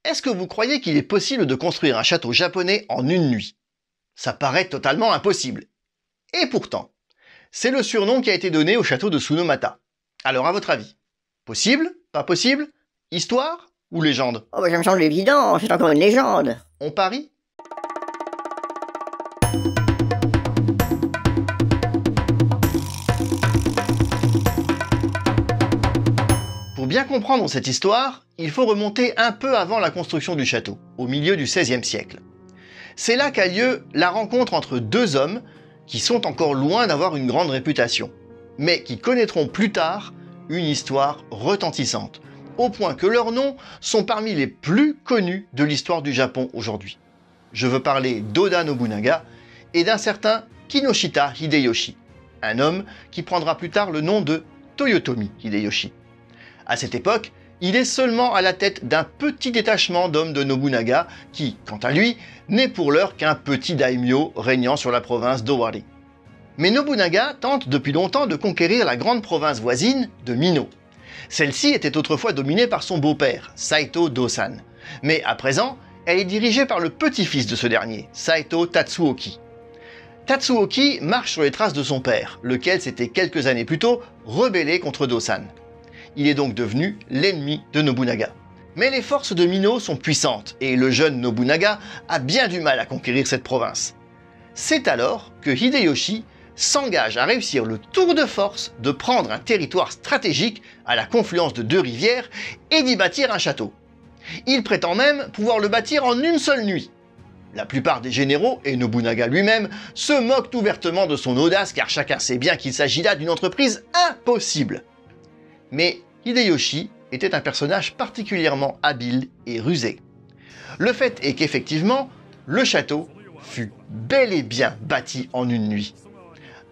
Est-ce que vous croyez qu'il est possible de construire un château japonais en une nuit? Ça paraît totalement impossible. Et pourtant, c'est le surnom qui a été donné au château de Tsunomata. Alors à votre avis, possible? Pas possible? Histoire ou légende? Oh bah ça me semble évident, c'est encore une légende. On parie? Pour bien comprendre cette histoire, il faut remonter un peu avant la construction du château, au milieu du XVIe siècle. C'est là qu'a lieu la rencontre entre deux hommes qui sont encore loin d'avoir une grande réputation, mais qui connaîtront plus tard une histoire retentissante, au point que leurs noms sont parmi les plus connus de l'histoire du Japon aujourd'hui. Je veux parler d'Oda Nobunaga et d'un certain Kinoshita Hideyoshi, un homme qui prendra plus tard le nom de Toyotomi Hideyoshi. À cette époque, il est seulement à la tête d'un petit détachement d'hommes de Nobunaga qui, quant à lui, n'est pour l'heure qu'un petit daimyo régnant sur la province d'Owari. Mais Nobunaga tente depuis longtemps de conquérir la grande province voisine de Mino. Celle-ci était autrefois dominée par son beau-père, Saito Dosan, mais à présent, elle est dirigée par le petit-fils de ce dernier, Saito Tatsuoki. Tatsuoki marche sur les traces de son père, lequel s'était quelques années plus tôt rebellé contre Dosan. Il est donc devenu l'ennemi de Nobunaga. Mais les forces de Mino sont puissantes et le jeune Nobunaga a bien du mal à conquérir cette province. C'est alors que Hideyoshi s'engage à réussir le tour de force de prendre un territoire stratégique à la confluence de deux rivières et d'y bâtir un château. Il prétend même pouvoir le bâtir en une seule nuit. La plupart des généraux, et Nobunaga lui-même, se moquent ouvertement de son audace car chacun sait bien qu'il s'agit là d'une entreprise impossible. Mais Hideyoshi était un personnage particulièrement habile et rusé. Le fait est qu'effectivement, le château fut bel et bien bâti en une nuit.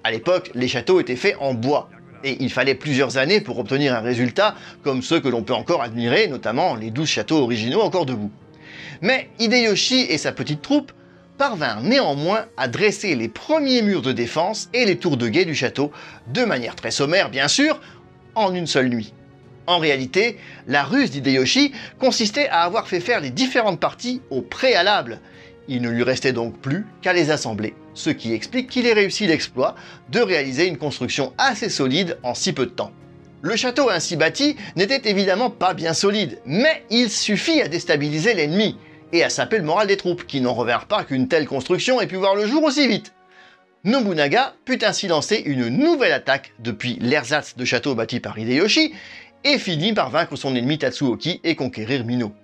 À l'époque, les châteaux étaient faits en bois, et il fallait plusieurs années pour obtenir un résultat comme ceux que l'on peut encore admirer, notamment les 12 châteaux originaux encore debout. Mais Hideyoshi et sa petite troupe parvinrent néanmoins à dresser les premiers murs de défense et les tours de guet du château, de manière très sommaire bien sûr, en une seule nuit. En réalité, la ruse d'Hideyoshi consistait à avoir fait faire les différentes parties au préalable. Il ne lui restait donc plus qu'à les assembler, ce qui explique qu'il ait réussi l'exploit de réaliser une construction assez solide en si peu de temps. Le château ainsi bâti n'était évidemment pas bien solide, mais il suffit à déstabiliser l'ennemi et à saper le moral des troupes, qui n'en revinrent pas qu'une telle construction ait pu voir le jour aussi vite. Nobunaga put ainsi lancer une nouvelle attaque depuis l'ersatz de château bâti par Hideyoshi et finit par vaincre son ennemi Tatsuoki et conquérir Mino.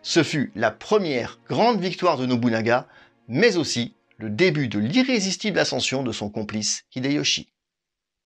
Ce fut la première grande victoire de Nobunaga, mais aussi le début de l'irrésistible ascension de son complice Hideyoshi.